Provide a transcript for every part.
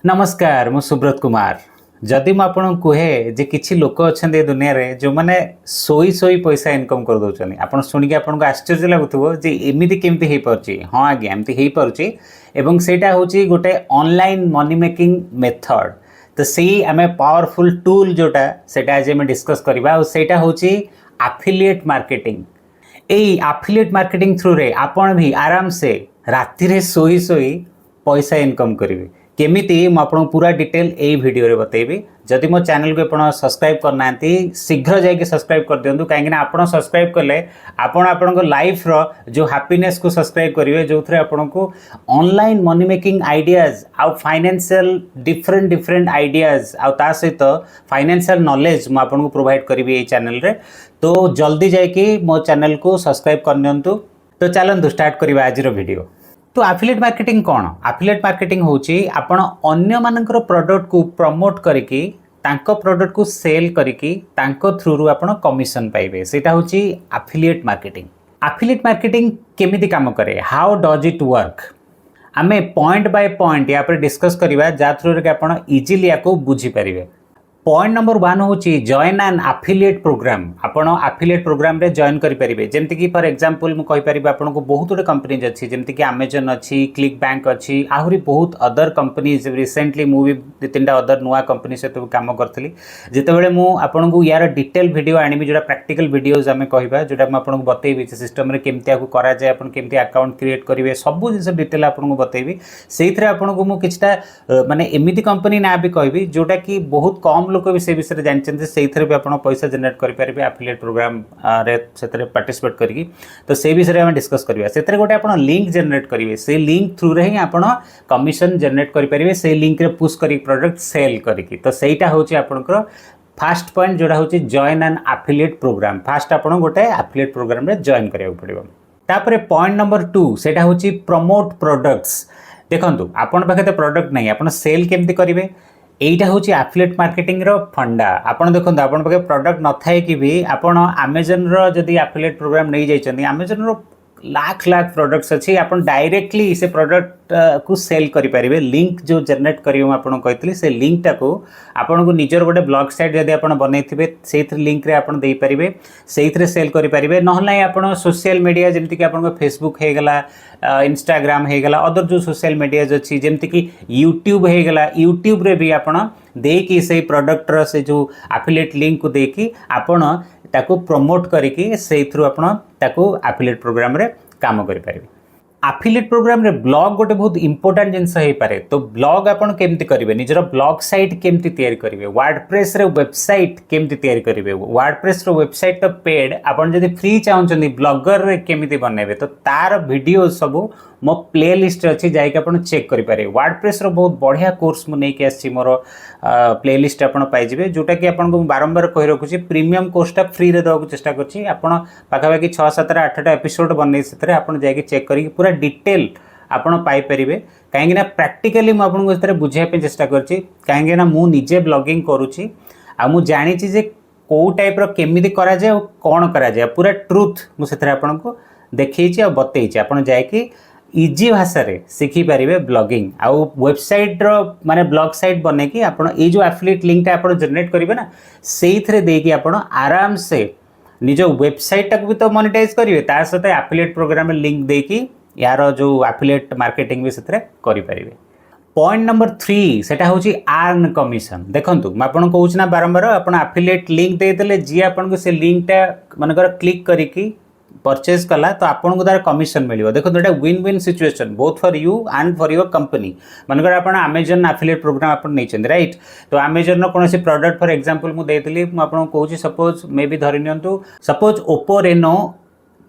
नमस्कार मु सुब्रत कुमार। जदि मु आपन कहे जे किछि लोक अछन्ते दुनिया रे जो माने सोई सोई पैसा इनकम कर दउछन आपन सुनि के आपन को आश्चर्य लागुथबो जे एमिति केमति हेइ परछि। हां आज्ञा एमति हेइ परछि एवं सेटा होछि गोटे ऑनलाइन मनी मेकिंग मेथड। तो सेही आमे पावरफुल टूल जोटा सेटा आज हम डिस्कस करबा और सेटा होछि एफिलिएट मार्केटिंग। एई एफिलिएट मार्केटिंग थ्रू रे आपन भी आराम से राति रे सोई सोई पैसा इनकम करिवे। केमिति मु आपन पूरा डिटेल एई वीडियो रे बतेबी। जदि मो चैनल को आपन सब्सक्राइब करनांती शीघ्र जाके सब्सक्राइब कर दियंतु काहेकि ना आपन सब्सक्राइब करले आपन को लाइफ रो जो हैप्पीनेस को सब्सक्राइब करिवे जो थरे आपन को ऑनलाइन मनी मेकिंग आइडियाज आ फाइनेंशियल डिफरेंट आइडियाज आ ता सहित फाइनेंशियल नॉलेज मु आपन को प्रोवाइड करिवे एई चैनल रे। तो जल्दी जाके मो चैनल को सब्सक्राइब कर नियंतु। तो चलंतु स्टार्ट करिवा आज रो वीडियो। तो एफिलिएट मार्केटिंग कौन? एफिलिएट मार्केटिंग होची आपण अन्य मानकर प्रोडक्ट को प्रमोट करिकी तांको प्रोडक्ट को सेल करिकी तांको थ्रू रु आपण कमिशन पाइबे। सेटा होची एफिलिएट मार्केटिंग। एफिलिएट मार्केटिंग केमिति काम करे? How does it work? आमे पॉइंट बाय पॉइंट या पर डिस्कस करिवा जा थ्रू रे आपण इजीली याको बुझी परिबे। पॉइंट नंबर 1 होची जॉइन एन एफिलिएट प्रोग्राम। आपण एफिलिएट प्रोग्राम रे जॉइन करि परिबे। जेमति कि फॉर एग्जांपल मु कहि परिबे आपण को बहुत गुड कंपनीज अछि जेमति कि अमेजन अछि, क्लिक बैंक अछि, आहुरी बहुत अदर कंपनीज। रिसेंटली मु भी दु तीनटा अदर नुवा कंपनी से तो काम करथली। जेते बेले मु आपण को यार डिटेल वीडियो आनिबि जोटा प्रैक्टिकल वीडियोज हमें कहिबा जोटा मु आपण को बतेइबि सिस्टम रे केमति आकु करा जाय, आपण केमति अकाउंट क्रिएट करिवे, सब जिंस डिटेल आपण को बतेइबि। सेइथरे आपण को मु किछटा माने एमिति कंपनी ना भी कहिबि जोटा कि बहुत कम लोक भी से विषय जानते से भी आप पैसा जनरेट करेंगे एफिलिएट प्रोग्राम रे से पार्टिसिपेट करी। तो से विषय में डिस्कस करवा से गोटे आप लिंक जनरेट करेंगे। से लिंक थ्रू रे ही आप कमिशन जनरेट करेंगे। से लिंक रे पुश कर प्रोडक्ट सेल करी। तो सहीटा हूँ आपंकर फास्ट पॉइंट जोड़ा हूँ join an affiliate program. Fast आप गोटे एफिलिएट प्रोग्राम रे जॉइन करा पड़ो। तापर पॉइंट नंबर 2 सेटा हूँ प्रमोट प्रोडक्ट्स। देखो आपण पाखे तो प्रोडक्ट नहीं आप सेल केमती करेंगे एटा हूँ एफिलिएट मार्केटिंग रो फंडा। आपन देखो आपन पाखे प्रोडक्ट न थाए कि भी आपन अमेजन रो जदी एफिलिएट प्रोग्राम नहीं जाइछन्ती अमेजन रो लाख प्रोडक्ट्स अच्छी आप डायरेक्टली से प्रोडक्ट को सेल करि परिबे। लिंक जो जनरेट करियो आपन कहतली से लिंक टा को आपन को निजर गोटे ब्लॉग साइट जदी आपन बनैथिबे सेथ लिंक रे आपन देई परिबे, सेथरे सेल करि परिबे। नहले आपन सोशल मीडिया जेमति कि आपन को फेसबुक हे गला, इंस्टाग्राम हे गला, अदर जो सोशल मीडियाज अच्छी जेमति कि यूट्यूब हे गला, यूट्यूब रे भी आपन देकी से प्रोडक्ट रो से जो एफिलिएट लिंक को देकी आपन ताको प्रमोट करिकी से थ्रू आपन ताको एफिलिएट प्रोग्राम रे काम करि परिबे। एफिलिएट प्रोग्राम रे ब्लॉग गोटे बहुत इंपोर्टेंट जिनस हे पारे। तो ब्लॉग आपन केमति करिवे, निजर ब्लॉग साइट केमति तैयार करिवे, वर्डप्रेस रे वेबसाइट केमति तैयार करिवे। वर्डप्रेस रो वेबसाइट तो पेड, आपन जदी फ्री चाहउछन्ती ब्लॉगर रे केमति बनेबे तो तार वीडियो सब मो प्लेलिस्ट अच्छी जाइक आप चेक करेंगे। वर्डप्रेस रो बहुत बढ़िया कोर्स मु नहीं आसी मोर प्लेलिस्ट आप पाइबे जोटा कि आपको बारंबार कही रखुच्छी प्रीमियम कोर्सटा फ्री रे देवाक चेष्टा करछि। आपन पाखापाखि 6 7 8टा एपिसोड बनै से आपन जाइक चेक करी पूरा डिटेल आपन पाई परिबे। कहीं ना प्रैक्टिकली मु आपन को बुझाई चेष्टा करछि कहीं ना मु निजे ब्लॉगिंग करुछि आ मु जानि जे को टाइप रो केमिति करा जाय और कोन करा जाय पूरा ट्रुथ मु सेथरे आपन को देखैछि आ बतैछि। आपन जाइक इजी भाषा रे सीखी पारिबे ब्लॉगिंग आउ वेबसाइट रो माने ब्लॉग साइट बने कि आपण ए जो एफिलिएट लिंक टा आपण जनरेट करिवे ना सेइथरे देकी आपण आराम से निज वेबसाइट टाक भी तो मोनेटाइज करिवे तार साथ एफिलिएट प्रोग्राम लिंक देकी यार जो एफिलिएट मार्केटिंग भी सेथरे करि पारिबे। पॉइंट नंबर 3 सेटा होची अर्न कमिशन। देखंतु म आपण कहूछ ना बारंबार आपण एफिलिएट लिंक दे देले जी आपण को से लिंक टा मानकर क्लिक करिकी परचेज कला तो आपन को तार कमिशन मिलियो। देखो एटा win win situation both for you and for your company. मानकर आपन अमेजन एफिलिएट प्रोग्राम आपन नै छन राइट। तो अमेजन नो कोनोसी प्रोडक्ट फॉर एग्जांपल मु देतली मु आपन को कहूची सपोज मे बी धरि नियंतु सपोज Oppo Reno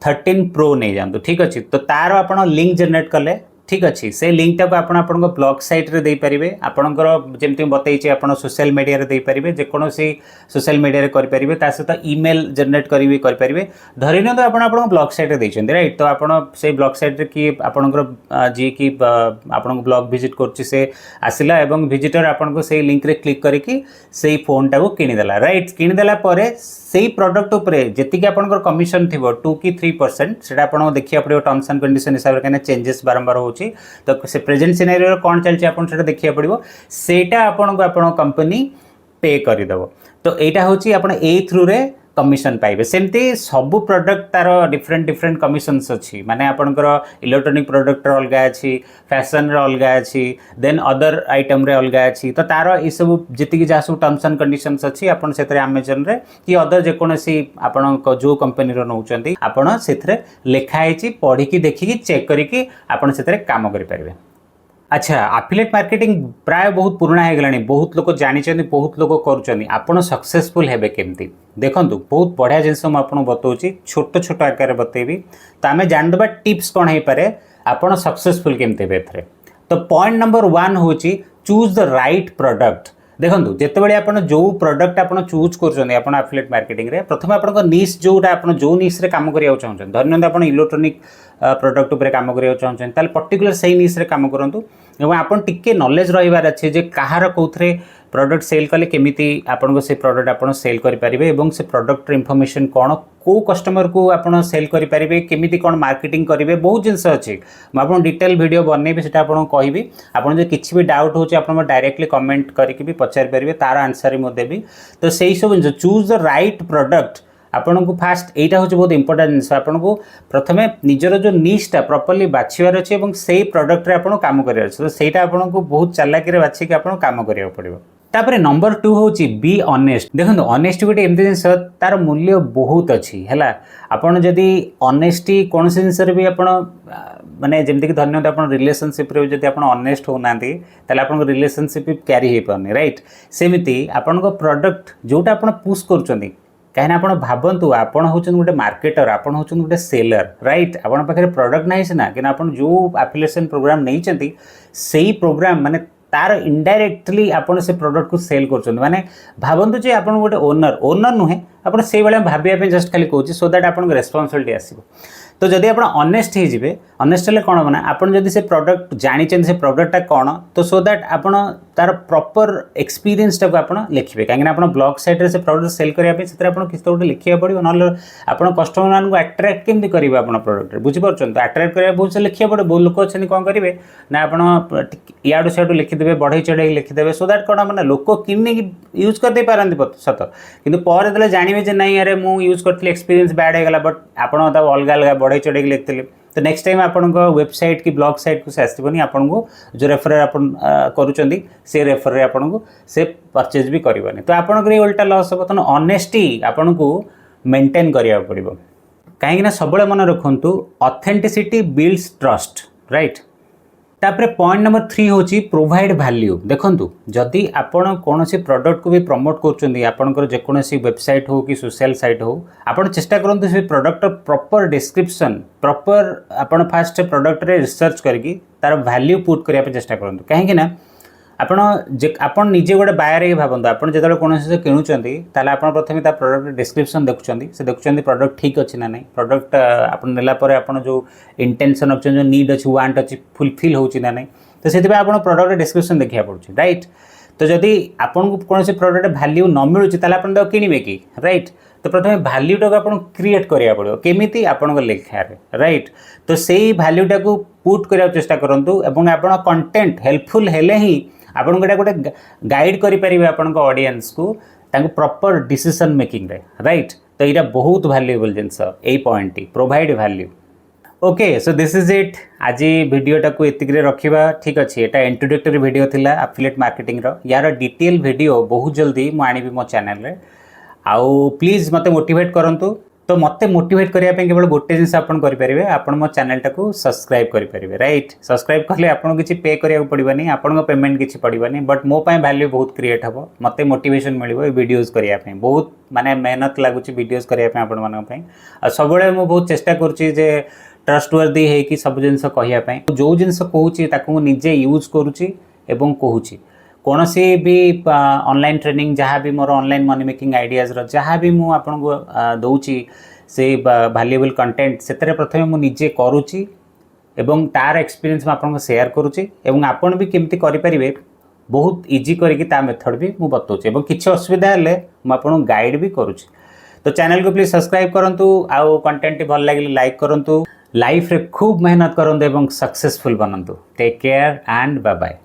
13 Pro नै जानतु ठीक अछि। तो तार आपन लिंक जनरेट कले ठीक अच्छी से लिंक टाक आपण ब्लॉग साइट रे दे पारिबे। आपणकर जेमति बतैछि आपण सोशल मीडिया रे दे पारिबे, जेकोसी सोशल मीडिया रे करि पारिबे, ता सहित ईमेल जनरेट करि पारिबे। धरि न तो आपण ब्लॉग साइट रे दैछन्ती राइट। तो आपण से ब्लॉग साइट रे कि आपणकर जी कि आपण ब्लॉग विजिट करछि से आसिला एवं विजिटर आपण को से लिंक रे क्लिक करिकि से फोन टाको किनि देला राइट। किनि देला परे सेही प्रोडक्ट उपरे जेतिक आपणकर कमिशन थिबो 2 की 3% सेटा आपण देखिया पड़िबो टर्म्स एंड कंडीशन हिसाब रे कने चेंजेस बारंबार हो होची तो से प्रेजेंट सिनेरियो कौन चलछि आपन सेटा देखिया पड़िबो सेटा आपन को आपन कंपनी पे कर देबो तो एटा होची आपन ए थ्रू रे कमिशन पाइबे सेमती सबु प्रोडक्ट तार डिफरेंट डिफरेंट कमिशन्स अच्छी माने आपनकर इलेक्ट्रॉनिक प्रोडक्ट अलग अच्छी फैशन अलग अच्छी देन अदर आइटम रे अलग अच्छी तो तार ये सब जी जहाँ सब टर्म्स एंड कंडीशंस अच्छी आपन से अमेजन रे कि अदर जेकोसी आपन जो कंपनी रो नौचंती आपन से लिखाई पढ़ी देखिकी चेक करिकी आपन से काम करें अच्छा एफिलिएट मार्केटिंग प्राय बहुत पुराना हो गलानी बहुत लोग जानी बहुत लोग करुँच आपड़ सक्सेसफुल हेबे केमती देखो बहुत बढ़िया जिनस मुझे बताऊँगी छोट छोट आकार बतेबी तो आम जानदेवा टिप्स कौन हो पारे आपड़ सक्सेसफुल केमती हे तो पॉइंट नंबर 1 हूँ चूज द राइट प्रोडक्ट देखो जितेबाला आप जो प्रोडक्ट आप चूज कर एफिलिएट मार्केटिंग रे प्रथम आप निश जोटा आप जो निश रे काम करिया चाहते धन्यवाद आप इलेक्ट्रोनिक प्रोडक्ट उपर काम करिया चाहते ताले पर्टिकुलर सही निश रे काम करंतु एवं आपन टिके नॉलेज रहिबार अच्छे जे कहार कौथरे प्रोडक्ट सेल कले केमिति आपन से प्रोडक्ट आपन सेल करि परिबे एवं से प्रोडक्ट इन्फॉर्मेशन कौन को कस्टमर को आपन सेल करि परिबे केमिति कौन मार्केटिंग करिवे बहुत जिनस अछि म आपन डिटेल वीडियो बनेबे सेटा आपन कहबी आपन जे किछि भी डाउट होछि आपन डायरेक्टली कमेंट करके भी पचार परिबे तार आंसर ही म देबी तो सेही सब जिनस चूज द राइट प्रोडक्ट आपन को फास्ट एटा होछि बहुत इंपोर्टेंट जिनस आपन को प्रथमे निजर जो निशटा प्रॉपर्ली बाछिवार अछि एवं सेही प्रोडक्ट रे आपन काम करियार अछि तो सेटा आपन को बहुत चालाकी रे बाछि के आपन काम करिया पड़िबो तापरे नंबर 2 होची बी ऑनेस्ट देखो ऑनेस्टी गोटे एमती जिनस तार मूल्य बहुत अच्छी है आपड़ जदि ऑनेस्टी कौन से जिनस भी आप माने जमती धन्यवाद आप रिलेशनशिप रे जदि आप ऑनेस्ट होना ताले आपन रिलेशनशिप क्यारी हो पारनी राइट सेमिति आपन प्रोडक्ट जोटा आप पुश करुँच कहीं आप भावतु आपड़ हूँ गोटे मार्केटर आपड़ हूँ गोटे सेलर राइट आपन पाखे प्रोडक्ट ना सीना कि आप जो एफिलिएशन प्रोग्राम नहीं से प्रोग्राम माने तार इनडायरेक्टली आपन से प्रोडक्ट को सेल कर माने भावतु जे आपन गोटे ओनर ओनर नुहे आपन से भाया भाविया जस्ट खाली कहूँ सो दैट आपन रेस्पॉन्सिबिलिटी आसीबो तो जदि आप ऑनेस्ट हो ऑनेस्ट हेल्ले कौन ना आप से प्रोडक्ट जानी से प्रोडक्टा कौन तो सो दैट आपन तार प्रॉपर एक्सपीरियंस टाक आप लिखे कहीं आप ब्लॉग साइट से प्रोडक्ट सेल करने से किसी गोटे लिखा पड़ो ना आप कस्टमर मान अट्राक्ट केमती करेंगे आप प्रोडक्ट बुझीपार तो अट्राक्ट करा बहुत से लिखा पड़े बहुत लोक अच्छे कौन करेंगे ना आप इाड़ू सियाड़ू लिखिदे बढ़ई चढ़ई लिखिदे सो दैट कौन मैंने लोक किन यूज करदे पारती सत कि जानवे ना अरे मुझे यूज करी एक्सपीरियंस बैड होगा बट आप अलग अलग बढ़ई चढ़ई लिखते तो नेक्स्ट टाइम आपण वेबसाइट की ब्लॉग साइट को से आसबनी आपन को जो रेफर आपण करूचंदी से रेफर रे आपन को से परचेज भी करबनी तो आपन को उल्टा लॉस हो तो ऑनेस्टी आपन को मेंटेन करिया पड़िबो कहीं ना सबले मन रखंतु ऑथेंटिसिटी बिल्ड्स ट्रस्ट राइट तापर पॉइंट नंबर 3 होची प्रोवाइड वैल्यू देखंतु जदि आपण कौन सी प्रोडक्ट को भी प्रमोट करछंदी आपनकर जेकोसी वेबसाइट हो कि सोशल साइट हो आपण चेष्टा करंतु से प्रोडक्ट प्रॉपर डिस्क्रिप्शन प्रॉपर आपण फास्ट प्रोडक्ट रे रिसर्च करके तार वैल्यू पुट करिया पे चेष्टा करंतु कहीं ना आपण निजे गोटे बायर ही भावतु आप जो कौन से किणुंट ताल आप प्रथम प्रोडक्ट डिस्क्रिप्शन देखुं से देखुं प्रोडक्ट ठीक अच्छी ना नहीं प्रोडक्ट आप नेलापर आप जो इंटेंशन अच्छे जो नीड अच्छी वांट अच्छी फुलफिल होची ना नहीं तो से आप प्रोडक्ट डिस्क्रिप्शन देखा पड़े राइट तो जदि आपको कौन से प्रोडक्ट वैल्यू न मिलूँ ताल आप किणवे कि राइट तो प्रथम वैल्यूटा को आप क्रिएट करा पड़ो केमी आपण लेखार राइट तो से वैल्यूटा को पुट करने चेष्टा करूँ और आप कंटेंट हेल्पफुल हेले ही आपन गोटे गाइड करें आपण ऑडियंस को प्रॉपर डिसीजन मेकिंग रे राइट तो यहाँ बहुत वैल्यूएबल जिनस यही point provide value okay so this is it आज वीडियोटा को एतिक रखा ठीक अच्छे यहाँ इंट्रोडक्टरी वीडियो थिला एफिलिएट मार्केटिंग यार डिटेल वीडियो बहुत जल्दी मुझे आनी मो चैनल रे आउ प्लीज मते मोटिवेट करंतु तो मते मोटिवेट करने केवल गोटे जिन आपन करेंगे आपन मो चैनल टाको सब्सक्राइब करेंगे राइट सब्सक्राइब कले आपन किसी पे करिया पड़ोनी आपन पेमेंट किसी पड़ोनी बट मो पाए वैल्यू बहुत क्रिएट हम मते मोटिवेशन मिलिबो वीडियोस करने बहुत माने मेहनत लगुच वीडियोस करने आपण मानक सब मु बहुत चेष्टा करुच्ची जे ट्रस्टवर्दी है कि सब जिन कहवाई जो जिनस कहूँ निजे यूज करुच्ची एवं कहूँ कौन सी भी ऑनलाइन ट्रेनिंग जहाँ भी मोर ऑनलाइन मनी मेकिंग आइडियाज जहाँ भी मुझे आपको दौची से वैल्यूएबल कंटेंट से प्रथम मुझे करुच्ची एवं तार एक्सपीरियंस आपको शेयर करुच्ची एवं आपन भी केमती करें बहुत इजी करके मेथड भी मुझे बताऊँ और किसी असुविधा हेल्ले मुझे गाइड भी करुच्ची तो चैनल को प्लीज सब्सक्राइब करूँ आउ कंटेंट भल लगे लाइक करूँ लाइफ रे खूब मेहनत करंतु एवं सक्सेसफुल बनंतु। Take care and bye bye.